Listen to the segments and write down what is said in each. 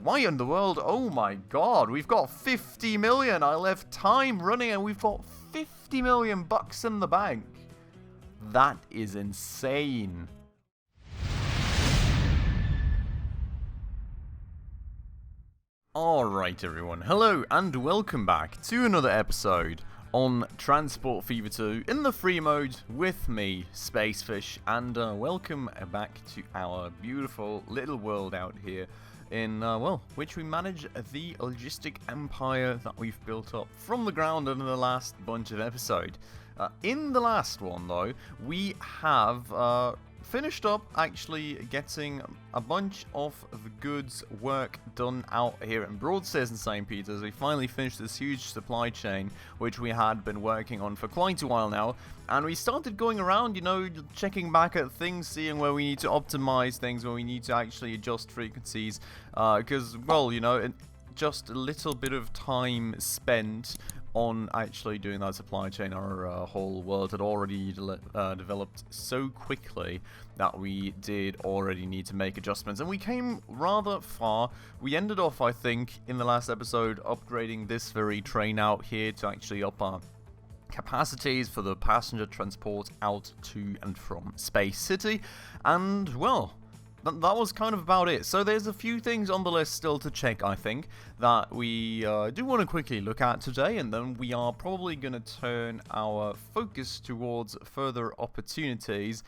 why in the world? Oh my god, we've got 50 million. I left time running and we've got 50 million bucks in the bank. That is insane. Alright everyone, hello and welcome back to another episode on Transport Fever 2 in the free mode with me, Spacefish, and welcome back to our beautiful little world out here in, which we manage the logistic empire that we've built up from the ground in the last bunch of episodes. In the last one though, we have finished up actually getting a bunch of the goods work done out here in Broadstairs and St. Peter's. We finally finished this huge supply chain which we had been working on for quite a while now, and we started going around, you know, checking back at things, seeing where we need to optimize things, where we need to actually adjust frequencies, because, well, you know, just a little bit of time spent on actually doing that supply chain, our whole world had already developed so quickly that we did already need to make adjustments, and we came rather far. We ended off, I think, in the last episode upgrading this very train out here to actually up our capacities for the passenger transport out to and from Space City, and, well, that was kind of about it. So there's a few things on the list still to check, I think, that we do want to quickly look at today, and then we are probably going to turn our focus towards further opportunities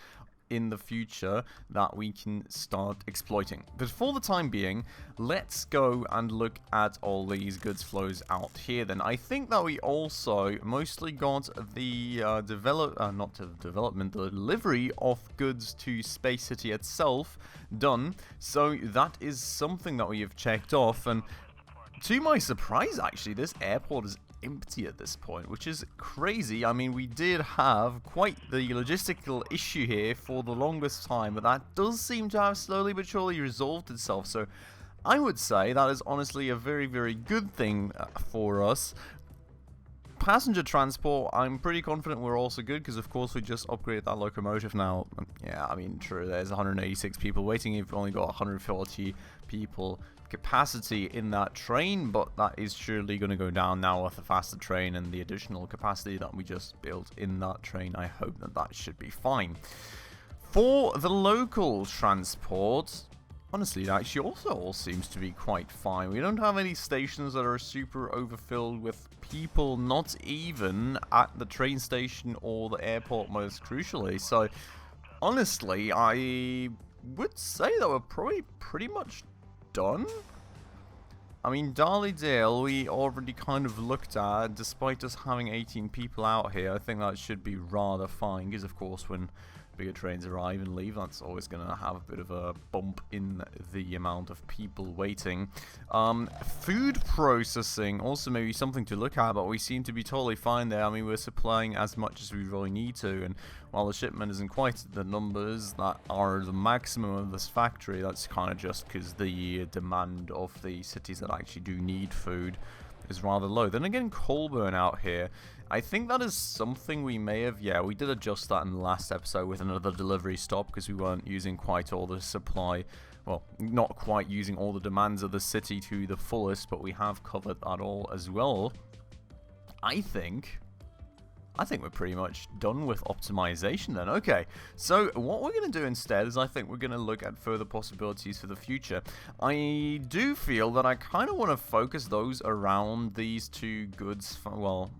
in the future that we can start exploiting. But for the time being, let's go and look at all these goods flows out here then. I think that we also mostly got the the delivery of goods to Space City itself done, so that is something that we have checked off, and to my surprise actually, this airport is empty at this point, which is crazy. I mean, we did have quite the logistical issue here for the longest time, but that does seem to have slowly but surely resolved itself, so I would say that is honestly a very, very good thing for us. Passenger transport, I'm pretty confident we're also good, because of course we just upgraded that locomotive now. Yeah, I mean, true, there's 186 people waiting. You've only got 140 people capacity in that train, but that is surely going to go down now with the faster train and the additional capacity that we just built in that train. I hope that that should be fine. For the local transport, honestly, it actually also all seems to be quite fine. We don't have any stations that are super overfilled with people, not even at the train station or the airport, most crucially. So, honestly, I would say that we're probably pretty much done. I mean, Darlydale we already kind of looked at, despite us having 18 people out here. I think that should be rather fine, because of course when bigger trains arrive and leave, that's always going to have a bit of a bump in the amount of people waiting. Food processing, also maybe something to look at, but we seem to be totally fine there. I mean, we're supplying as much as we really need to, and while the shipment isn't quite the numbers that are the maximum of this factory, that's kind of just because the demand of the cities that actually do need food is rather low. Then again, coal burn out here, I think that is something we may have, yeah, we did adjust that in the last episode with another delivery stop, because we weren't using quite all the supply, well, not quite using all the demands of the city to the fullest, but we have covered that all as well. I think we're pretty much done with optimization then. Okay, so what we're going to do instead is I think we're going to look at further possibilities for the future. I do feel that I kind of want to focus those around these two goods, well,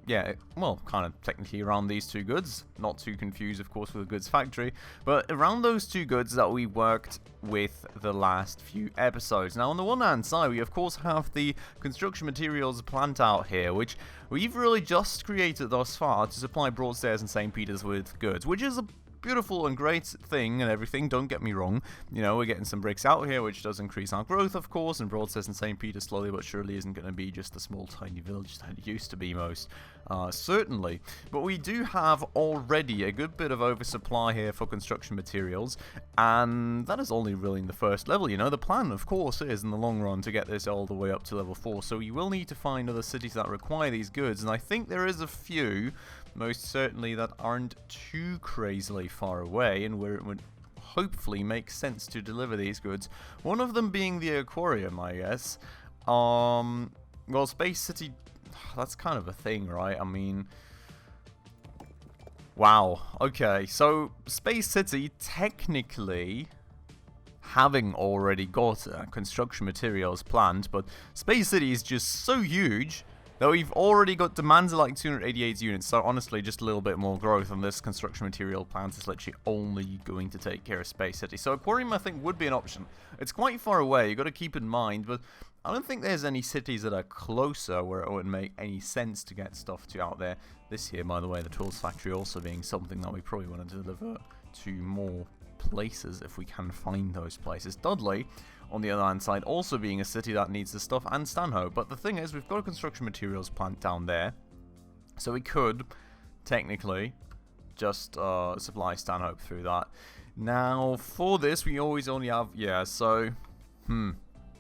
yeah, well, kind of technically around these two goods, not too confused, of course, with the goods factory, but around those two goods that we worked with the last few episodes. Now, on the one hand side, we of course have the construction materials plant out here, which we've really just created thus far to supply Broadstairs and St. Peter's with goods, which is a beautiful and great thing and everything, don't get me wrong. You know, we're getting some bricks out here, which does increase our growth, of course, and Broadstairs and St. Peter slowly but surely isn't going to be just the small tiny village that it used to be most certainly. But we do have already a good bit of oversupply here for construction materials, and that is only really in the first level. You know, the plan, of course, is in the long run to get this all the way up to level 4, so you will need to find other cities that require these goods, and I think there is a few, most certainly, that aren't too crazily far away, and we're hopefully make sense to deliver these goods. One of them being the aquarium, I guess. Well, Space City, that's kind of a thing, right? I mean, wow. Okay, so Space City, technically, having already got construction materials planned, but Space City is just so huge that we've already got demands of like 288 units, so honestly, just a little bit more growth on this construction material plant is literally only going to take care of Space City. So Aquarium, I think, would be an option. It's quite far away, you got to keep in mind, but I don't think there's any cities that are closer where it would make any sense to get stuff to out there. This here, by the way, the Tools Factory also being something that we probably want to deliver to more places if we can find those places. Dudley, on the other hand side, also being a city that needs the stuff, and Stanhope. But the thing is, we've got a construction materials plant down there, so we could technically just supply Stanhope through that. Now, for this, we always only have, yeah, so,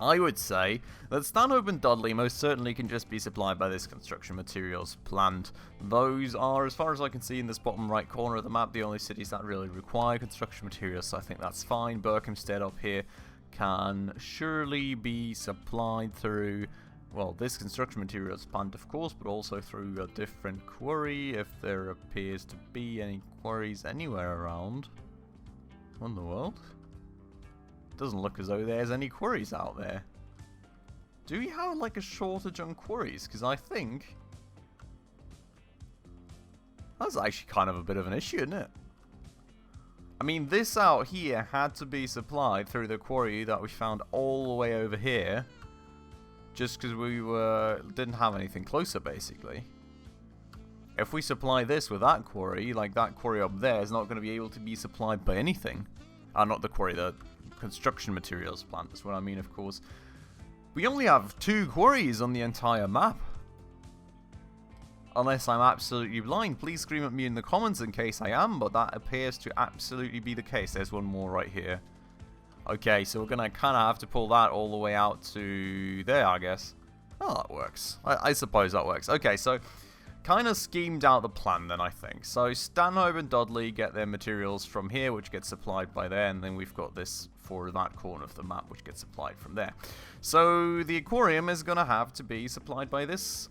I would say that Stanhope and Dudley most certainly can just be supplied by this construction materials plant. Those are, as far as I can see in this bottom right corner of the map, the only cities that really require construction materials, so I think that's fine. Berkhamsted up here can surely be supplied through, well, this construction materials plant, of course, but also through a different quarry if there appears to be any quarries anywhere around. What in the world? Doesn't look as though there's any quarries out there. Do we have like a shortage on quarries? Because I think that's actually kind of a bit of an issue, isn't it? I mean, this out here had to be supplied through the quarry that we found all the way over here, just because we didn't have anything closer, basically. If we supply this with that quarry, like that quarry up there is not going to be able to be supplied by anything. Not the quarry, the construction materials plant, that's what I mean, of course. We only have 2 quarries on the entire map. Unless I'm absolutely blind. Please scream at me in the comments in case I am, but that appears to absolutely be the case. There's one more right here. Okay, so we're going to kind of have to pull that all the way out to there, I guess. Oh, that works. I suppose that works. Okay, so kind of schemed out the plan then, I think. So Stanhope and Dudley get their materials from here, which gets supplied by there, and then we've got this for that corner of the map, which gets supplied from there. So the aquarium is going to have to be supplied by this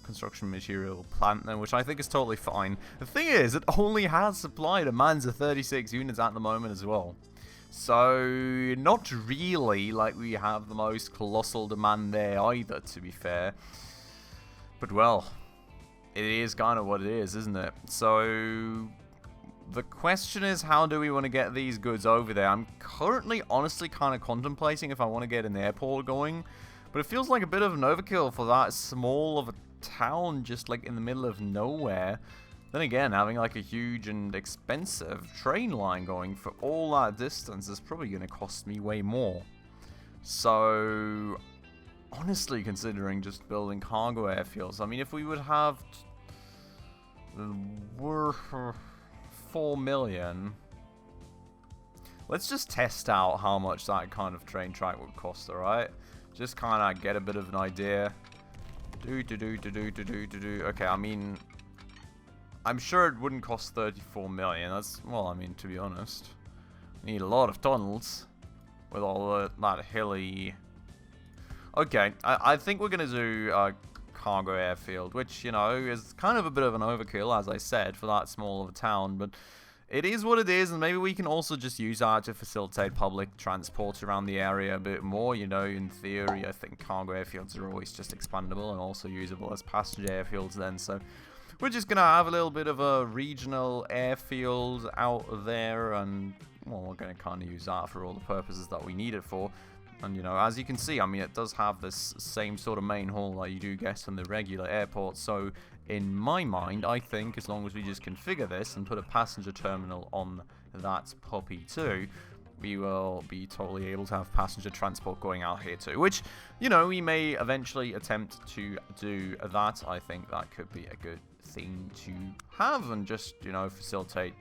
construction material plant then, which I think is totally fine. The thing is, it only has supply demands of 36 units at the moment as well. So, not really like we have the most colossal demand there either, to be fair. But well, it is kind of what it is, isn't it? So, the question is, how do we want to get these goods over there? I'm currently honestly kind of contemplating if I want to get an airport going, but it feels like a bit of an overkill for that small of a town just like in the middle of nowhere. Then again, having like a huge and expensive train line going for all that distance is probably going to cost me way more. So, honestly, considering just building cargo airfields, I mean, if we would have 4 million, let's just test out how much that kind of train track would cost, alright? Just kind of get a bit of an idea. Okay, I mean, I'm sure it wouldn't cost 34 million. That's, well, I mean, to be honest, we need a lot of tunnels with all that hilly. Okay, I think we're gonna do a cargo airfield, which, you know, is kind of a bit of an overkill, as I said, for that small of a town, but it is what it is, and maybe we can also just use that to facilitate public transport around the area a bit more. You know, in theory, I think cargo airfields are always just expandable and also usable as passenger airfields then, so we're just going to have a little bit of a regional airfield out there, and, well, we're going to kind of use that for all the purposes that we need it for. And, you know, as you can see, I mean, it does have this same sort of main hall that you do get on the regular airport, so in my mind, I think as long as we just configure this and put a passenger terminal on that puppy too, we will be totally able to have passenger transport going out here too, which, you know, we may eventually attempt to do that. I think that could be a good thing to have and just, you know, facilitate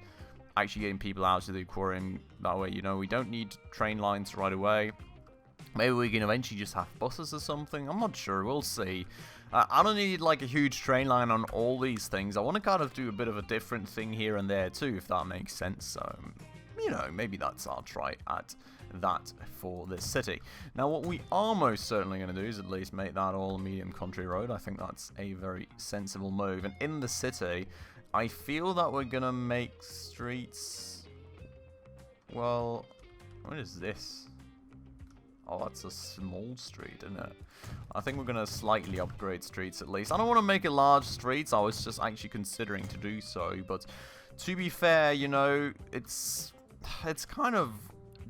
actually getting people out to the aquarium. That way, you know, we don't need train lines right away. Maybe we can eventually just have buses or something. I'm not sure. We'll see. I don't need like a huge train line on all these things. I want to kind of do a bit of a different thing here and there too, if that makes sense. So, you know, maybe that's our try at that for this city. Now, what we are most certainly going to do is at least make that all a medium country road. I think that's a very sensible move. And in the city, I feel that we're going to make streets... Well, what is this? Oh, that's a small street, isn't it? I think we're going to slightly upgrade streets at least. I don't want to make it large streets. I was just actually considering to do so. But to be fair, you know, it's kind of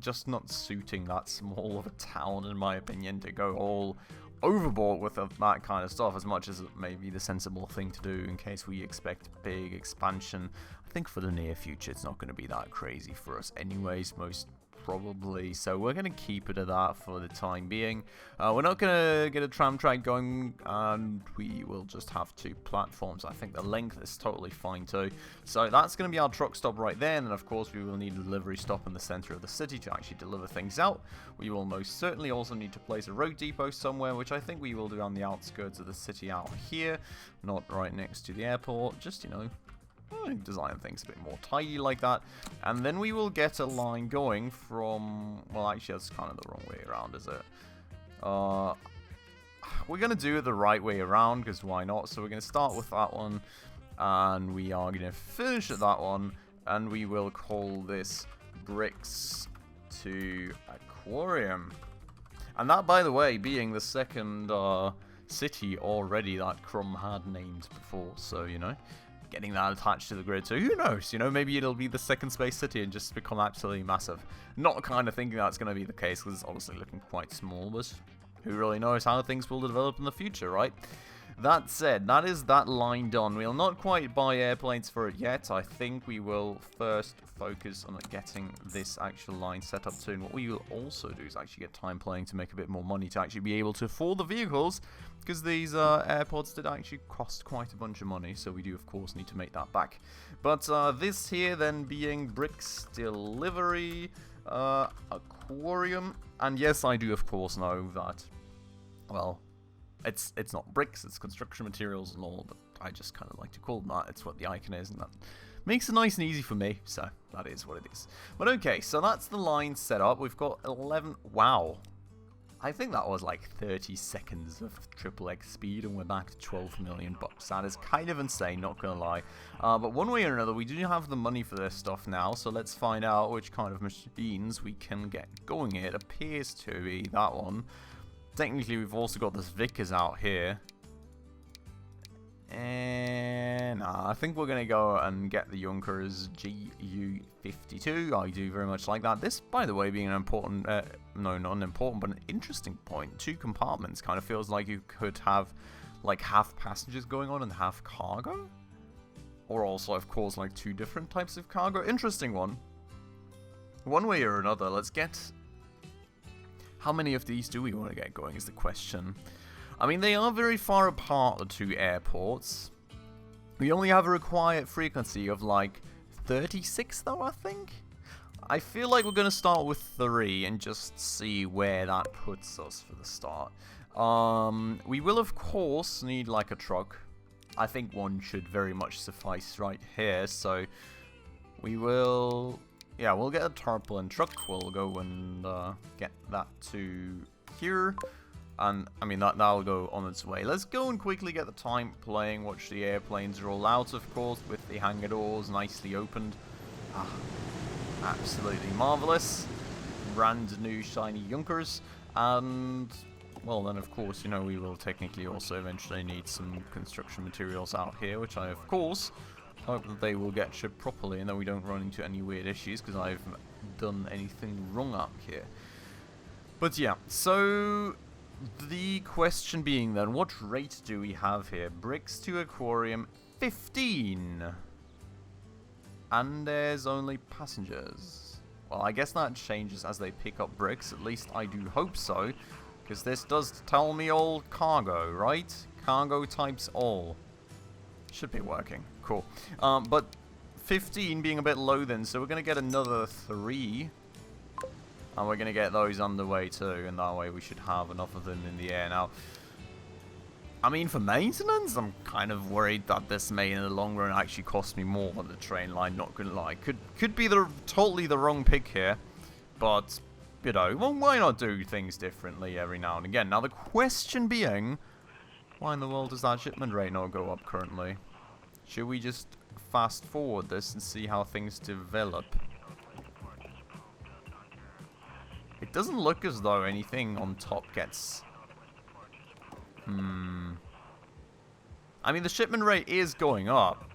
just not suiting that small of a town, in my opinion, to go all overboard with that kind of stuff, as much as it may be the sensible thing to do in case we expect big expansion. I think for the near future, it's not going to be that crazy for us anyways, most probably, so we're going to keep it at that for the time being. We're not going to get a tram track going, and we will just have 2 platforms. I think the length is totally fine too. So that's going to be our truck stop right there, and then of course we will need a delivery stop in the center of the city to actually deliver things out. We will most certainly also need to place a road depot somewhere, which I think we will do on the outskirts of the city out here, not right next to the airport, just, you know, design things a bit more tidy like that. And then we will get a line going from... Well, actually, that's kind of the wrong way around, is it? We're going to do it the right way around, because why not? So we're going to start with that one, and we are going to finish at that one, and we will call this Bricks to Aquarium. And that, by the way, being the second city already that Crumb had named before, so, you know, getting that attached to the grid. So who knows, you know, maybe it'll be the second space city and just become absolutely massive. Not kind of thinking that's going to be the case, because it's obviously looking quite small, but who really knows how things will develop in the future, right? That said, that is that line done. We'll not quite buy airplanes for it yet. I think we will first focus on getting this actual line set up soon. What we will also do is actually get time playing to make a bit more money to actually be able to afford the vehicles, because these airports did actually cost quite a bunch of money, so we do of course need to make that back. But this here then being Bricks Delivery Aquarium, and yes, I do of course know that, well, it's not bricks, it's construction materials and all, but I just kind of like to call them that. It's what the icon is, and that makes it nice and easy for me, so that is what it is. But okay, so that's the line set up. We've got 11... Wow. I think that was like 30 seconds of XXX speed, and we're back to 12 million bucks. That is kind of insane, not gonna lie. But one way or another, we do have the money for this stuff now, so let's find out which kind of machines we can get going. It appears to be that one. Technically, we've also got this Vickers out here. And I think we're going to go and get the Junkers GU52. I do very much like that. This, by the way, being an important, no, not an important, but an interesting point. 2 compartments kind of feels like you could have like half passengers going on and half cargo. Or also, of course, like 2 different types of cargo. Interesting one. One way or another, let's get... How many of these do we want to get going is the question. I mean, they are very far apart, the 2 airports. We only have a required frequency of like 36 though, I think. I feel like we're going to start with 3 and just see where that puts us for the start. We will of course need like a truck. I think one should very much suffice right here, so we will... Yeah, we'll get a tarpaulin truck. We'll go and get that to here. And, I mean, that'll go on its way. Let's go and quickly get the time playing. Watch the airplanes roll out, of course, with the hangar doors nicely opened. Ah, absolutely marvelous. Brand new shiny Junkers. And, well, then, of course, you know, we will technically also eventually need some construction materials out here, which I, of course... hope that they will get shipped properly and that we don't run into any weird issues because I've done anything wrong up here. But yeah, so the question being then, what rate do we have here? Bricks to Aquarium 15. And there's only passengers. Well, I guess that changes as they pick up bricks, at least I do hope so. Because this does tell me all cargo, right? Cargo types all. Should be working. Cool. But 15 being a bit low then, so we're going to get another 3. And we're going to get those underway too, and that way we should have enough of them in the air. Now, I mean, for maintenance, I'm kind of worried that this may, in the long run, actually cost me more than the train line, not gonna lie. Could be totally the wrong pick here, but, you know, well, why not do things differently every now and again? Now, the question being, why in the world does that shipment rate not go up currently? Should we just fast forward this and see how things develop? It doesn't look as though anything on top gets... I mean, the shipment rate is going up.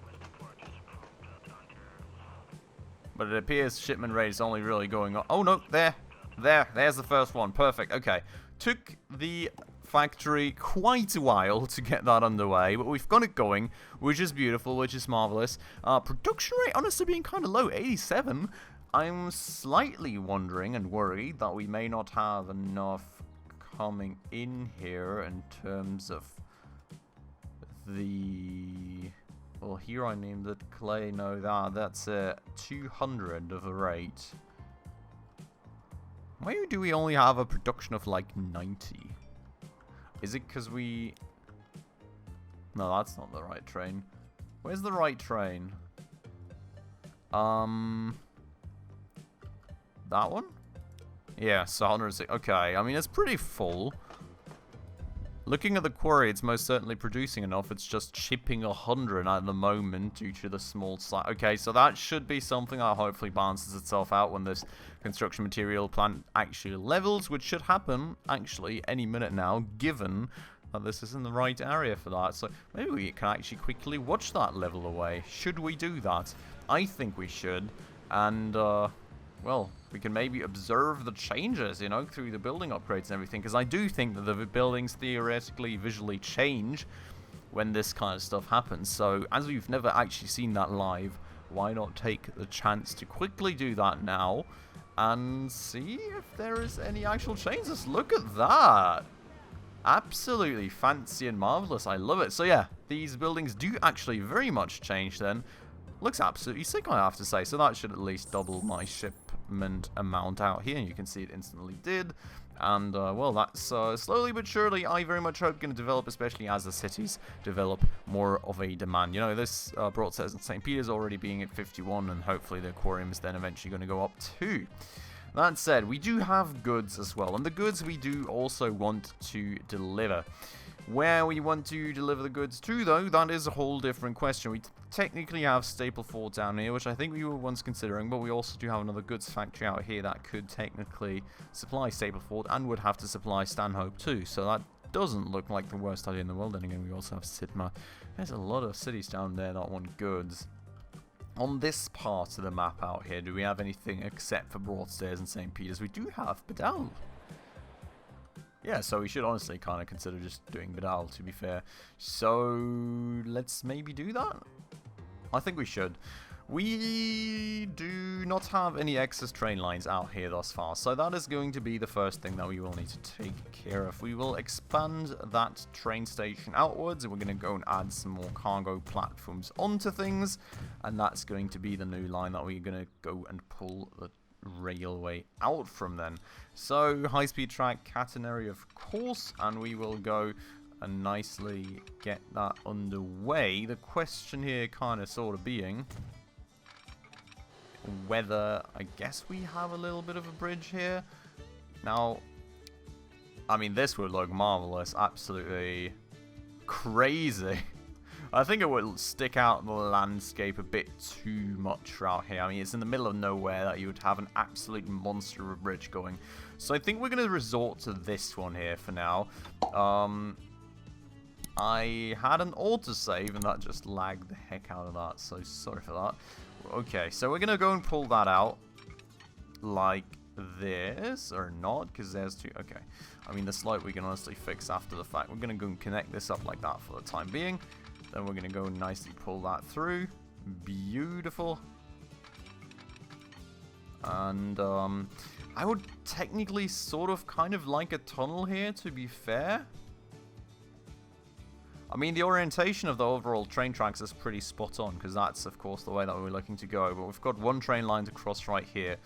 But it appears shipment rate is only really going up. Oh, no, there's the first one. Perfect, okay. Took the factory quite a while to get that underway, but we've got it going, which is beautiful, which is marvelous. Production rate honestly being kind of low, 87. I'm slightly wondering and worried that we may not have enough coming in here in terms of the... Well, here I named it clay. No, that's 200 of a rate. Why do we only have a production of like 90? Is it because we... No, that's not the right train. Where's the right train? That one? Yeah, so 106. Okay, I mean, it's pretty full. Looking at the quarry, it's most certainly producing enough. It's just shipping 100 at the moment due to the small size. Okay, so that should be something that hopefully balances itself out when this construction material plant actually levels, which should happen, actually, any minute now, given that this is in the right area for that. So maybe we can actually quickly watch that level away. Should we do that? I think we should. And, well, we can maybe observe the changes, you know, through the building upgrades and everything. Because I do think that the buildings theoretically visually change when this kind of stuff happens. So, as we've never actually seen that live, why not take the chance to quickly do that now and see if there is any actual changes? Look at that! Absolutely fancy and marvelous. I love it. So, yeah, these buildings do actually very much change then. Looks absolutely sick, I have to say. So that should at least double my shipment amount out here. And you can see it instantly did. And, well, that's slowly but surely, I very much hope, going to develop, especially as the cities develop more of a demand. You know, this brought St. Peter's already being at 51, and hopefully the aquarium is then eventually going to go up too. That said, we do have goods as well. And the goods we do also want to deliver. Where we want to deliver the goods to, though, that is a whole different question. We technically have Stapleford down here, which I think we were once considering, but we also do have another goods factory out here that could technically supply Stapleford and would have to supply Stanhope too. So that doesn't look like the worst idea in the world. And again, we also have Sidma. There's a lot of cities down there that want goods. On this part of the map out here, do we have anything except for Broadstairs and St. Peter's? We do have Bedell. Yeah, so we should honestly kind of consider just doing Bedell, to be fair. So, let's maybe do that? I think we should. We do not have any excess train lines out here thus far, so that is going to be the first thing that we will need to take care of. We will expand that train station outwards, and we're going to go and add some more cargo platforms onto things, and that's going to be the new line that we're going to go and pull the railway out from then. So high-speed track catenary, of course, and we will go and nicely get that underway. The question here kind of sort of being whether, I guess we have a little bit of a bridge here. Now, I mean, this would look marvelous, absolutely crazy. I think it would stick out the landscape a bit too much out here. I mean, it's in the middle of nowhere that you would have an absolute monster of a bridge going. So I think we're going to resort to this one here for now. I had an autosave and that just lagged the heck out of that, so sorry for that. Okay, so we're going to go and pull that out like this, or not, because there's two. Okay, I mean, the slope we can honestly fix after the fact. We're going to go and connect this up like that for the time being. Then we're going to go and nicely pull that through. Beautiful. And I would technically sort of kind of like a tunnel here, to be fair. I mean, the orientation of the overall train tracks is pretty spot on, because that's, of course, the way that we're looking to go. But we've got one train line to cross right here.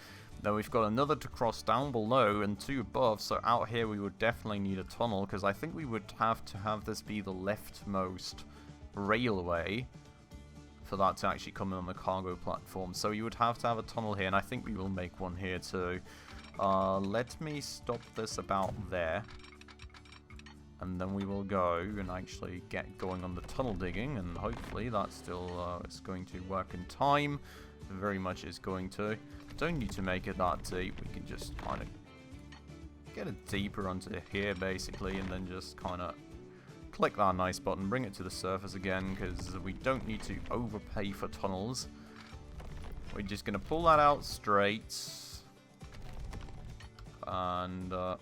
Then we've got another to cross down below and 2 above, so out here we would definitely need a tunnel, because I think we would have to have this be the leftmost railway for that to actually come in on the cargo platform. So you would have to have a tunnel here, and I think we will make one here too. Let me stop this about there. And then we will go and actually get going on the tunnel digging, and hopefully that still is going to work in time. Very much is going to. Don't need to make it that deep. We can just kind of get it deeper onto here, basically, and then just kind of click that nice button, bring it to the surface again, because we don't need to overpay for tunnels. We're just going to pull that out straight. And, oh,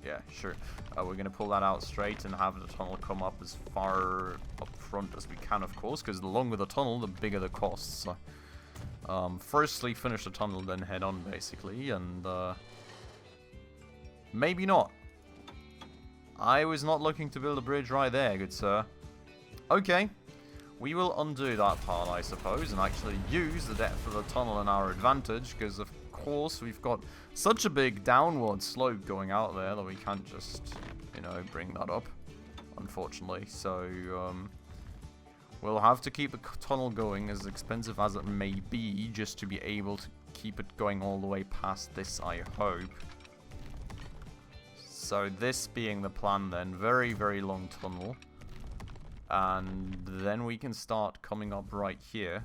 yeah, sure. We're going to pull that out straight and have the tunnel come up as far up front as we can, of course, because the longer the tunnel, the bigger the costs. So, firstly, finish the tunnel, then head on, basically, and maybe not. I was not looking to build a bridge right there, good sir. Okay, we will undo that part, I suppose, and actually use the depth of the tunnel in our advantage, because of course we've got such a big downward slope going out there that we can't just, you know, bring that up, unfortunately. So, we'll have to keep the tunnel going, as expensive as it may be, just to be able to keep it going all the way past this, I hope. So this being the plan then, very, very long tunnel. And then we can start coming up right here.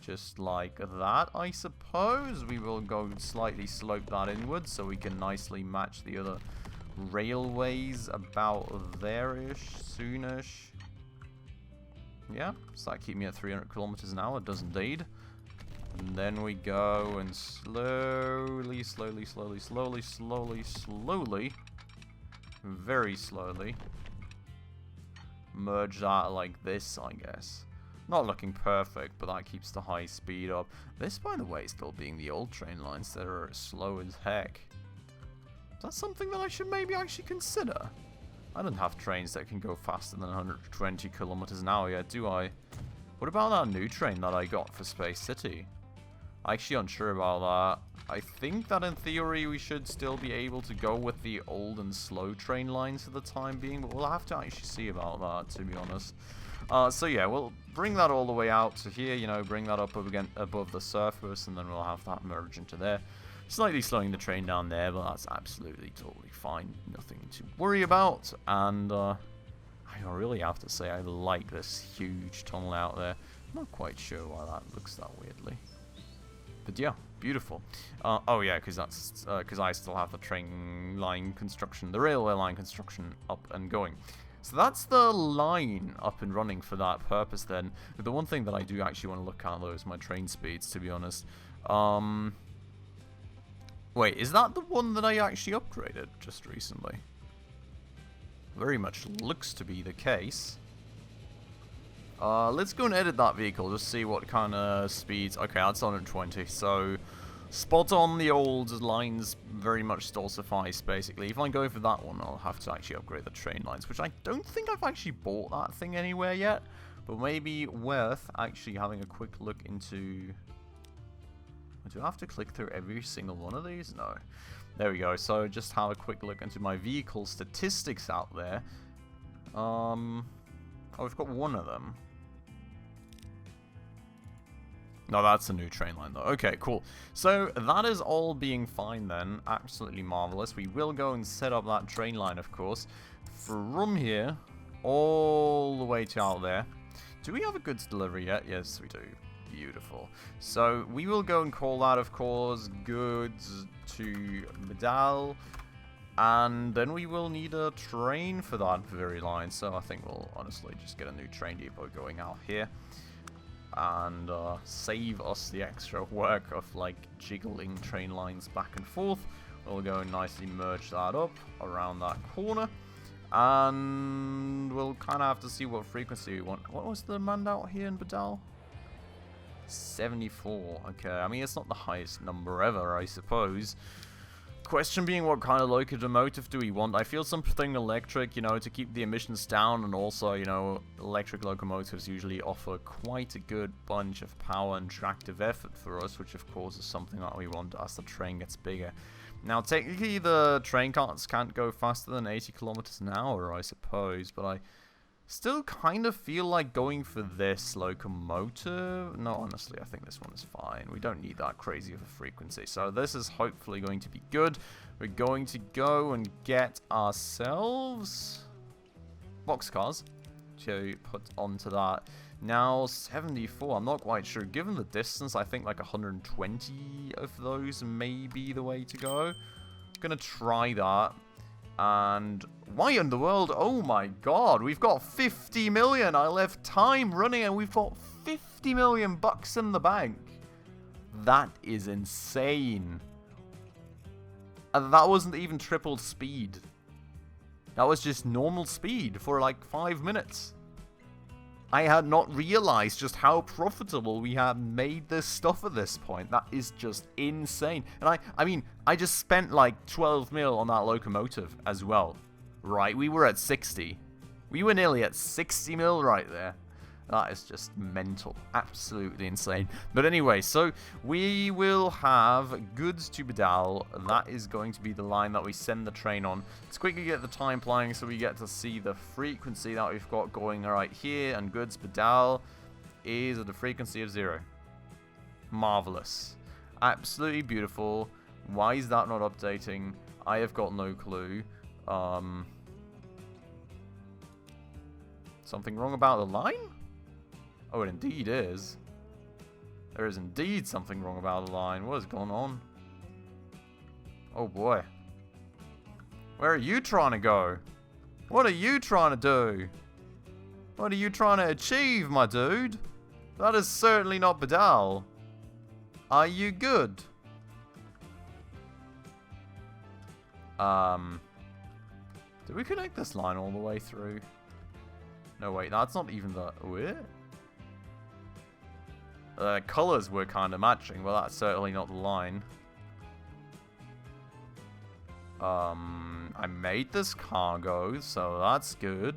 Just like that, I suppose. We will go slightly slope that inwards so we can nicely match the other railways about there-ish, soonish. Yeah, does that keep me at 300 kilometers an hour? It does indeed. And then we go and slowly, very slowly, merge that like this, I guess. Not looking perfect, but that keeps the high speed up. This, by the way, still being the old train lines that are slow as heck. Is that something that I should maybe actually consider? I don't have trains that can go faster than 120 kilometers an hour yet, do I? What about that new train that I got for Space City? Actually unsure about that. I think that in theory we should still be able to go with the old and slow train lines for the time being, but we'll have to actually see about that, to be honest. So yeah, we'll bring that all the way out to here, you know, bring that up again above the surface, and then we'll have that merge into there. Slightly slowing the train down there, but that's absolutely totally fine. Nothing to worry about. And I really have to say I like this huge tunnel out there. I'm not quite sure why that looks that weirdly. But yeah, beautiful. Oh yeah, because that's because I still have the train line construction, the railway line construction up and going. So that's the line up and running for that purpose then. But the one thing that I do actually want to look at though is my train speeds, to be honest. Wait, is that the one that I actually upgraded just recently? Very much looks to be the case. Let's go and edit that vehicle, just see what kind of speeds. Okay, that's 120, so spot on. The old lines very much still suffice, basically. If I go for that one, I'll have to actually upgrade the train lines, which I don't think I've actually bought that thing anywhere yet, but maybe worth actually having a quick look into. Do I have to click through every single one of these? No. There we go. So just have a quick look into my vehicle statistics out there. Oh, we've got one of them. No, that's a new train line though. Okay, cool. So that is all being fine then. Absolutely marvelous. We will go and set up that train line, of course, from here all the way to out there. Do we have a goods delivery yet? Yes, we do. Beautiful. So we will go and call that, of course, goods to Medal. And then we will need a train for that very line. So I think we'll honestly just get a new train depot going out here. And save us the extra work of like jiggling train lines back and forth. We'll go and nicely merge that up around that corner. And we'll kind of have to see what frequency we want. What was the demand out here in Badal? 74. Okay, I mean, it's not the highest number ever, I suppose. question being, what kind of locomotive do we want? I feel something electric, you know, to keep the emissions down, and also, you know, electric locomotives usually offer quite a good bunch of power and tractive effort for us, which of course is something that we want as the train gets bigger. Now, technically, the train cars can't go faster than 80 kilometers an hour, I suppose, but I still kind of feel like going for this locomotive. No, honestly, I think this one is fine. We don't need that crazy of a frequency. So this is hopefully going to be good. We're going to go and get ourselves boxcars to put onto that. Now, 74. I'm not quite sure. Given the distance, I think like 120 of those may be the way to go. Gonna try that. And why in the world? Oh my god, we've got 50 million. I left time running and we've got 50 million bucks in the bank. That is insane. And that wasn't even tripled speed. That was just normal speed for like 5 minutes. I had not realized just how profitable we had made this stuff at this point. That is just insane. And I mean, I just spent like 12 mil on that locomotive as well. Right, we were at 60. We were nearly at 60 mil right there. That is just mental. Absolutely insane. But anyway, so we will have goods to Bedal. That is going to be the line that we send the train on. Let's quickly get the time playing so we get to see the frequency that we've got going right here. And goods Bedal is at the frequency of 0. Marvelous. Absolutely beautiful. Why is that not updating? I have got no clue. Something wrong about the line? Oh, it indeed is. There is indeed something wrong about the line. What is going on? Oh boy. Where are you trying to go? What are you trying to do? What are you trying to achieve, my dude? That is certainly not Bedal. Are you good? Did we connect this line all the way through? No, wait, that's not even the... Wait. The colors were kind of matching, but that's certainly not the line. I made this cargo, so that's good.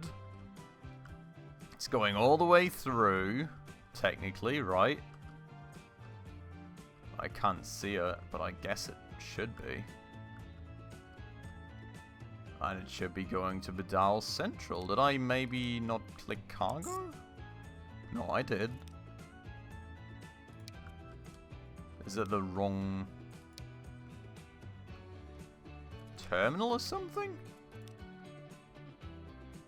It's going all the way through, technically, right? I can't see it, but I guess it should be. And it should be going to Bedal Central. Did I maybe not click cargo? No, I did. Is it the wrong terminal or something?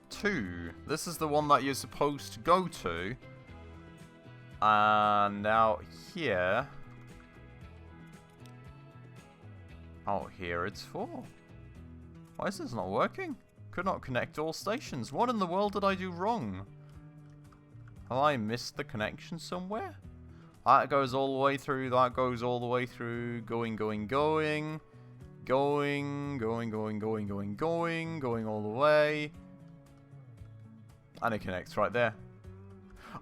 2. This is the one that you're supposed to go to. And now here. Oh, here it's 4. Why is this not working? Could not connect all stations. What in the world did I do wrong? Have I missed the connection somewhere? That goes all the way through. That goes all the way through. Going, going, going. Going, going, going, going, going, going. Going all the way. And it connects right there.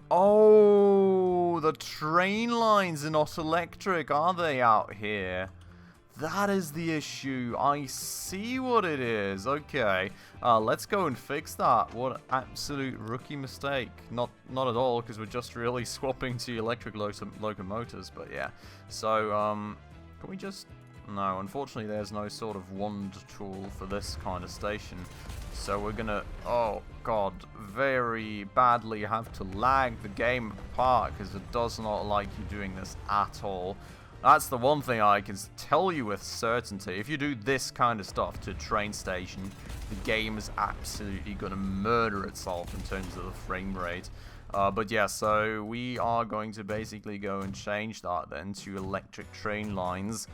Oh, the train lines are not electric, are they, out here? That is the issue. I see what it is. Okay. Let's go and fix that. What an absolute rookie mistake. Not at all, because we're just really swapping to electric locomotives, but yeah. So, can we just... No, unfortunately there's no sort of wand tool for this kind of station. So we're gonna, oh god, very badly have to lag the game apart, because it does not like you doing this at all. That's the one thing I can tell you with certainty. If you do this kind of stuff to a train station, the game is absolutely going to murder itself in terms of the frame rate. But yeah, so we are going to basically go and change that then to electric train lines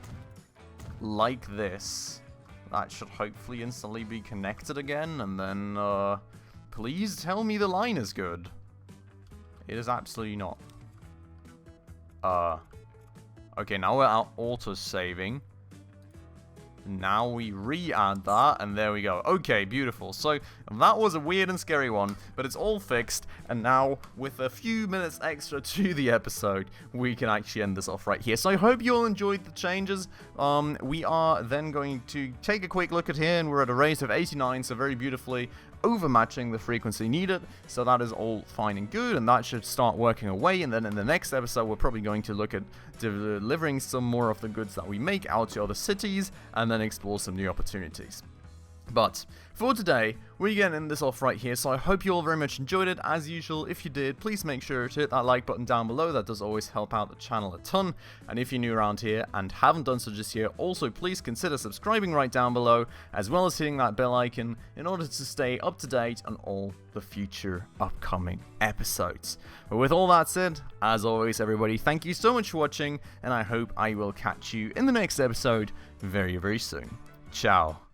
like this. That should hopefully instantly be connected again, and then please tell me the line is good. It is absolutely not. Okay, now we're auto-saving. now we re-add that, and there we go. Okay, beautiful. So that was a weird and scary one, but it's all fixed, and now with a few minutes extra to the episode, we can actually end this off right here. So I hope you all enjoyed the changes. We are then going to take a quick look at here, and we're at a rate of 89, so very beautifully overmatching the frequency needed, so that is all fine and good, and that should start working away. And then in the next episode, we're probably going to look at delivering some more of the goods that we make out to other cities, and then explore some new opportunities. But for today, we're going to end this off right here, so I hope you all very much enjoyed it. As usual, if you did, please make sure to hit that like button down below. That does always help out the channel a ton. And if you're new around here and haven't done so just yet, also please consider subscribing right down below, as well as hitting that bell icon in order to stay up to date on all the future upcoming episodes. But with all that said, as always everybody, thank you so much for watching, and I hope I will catch you in the next episode very, very soon. Ciao.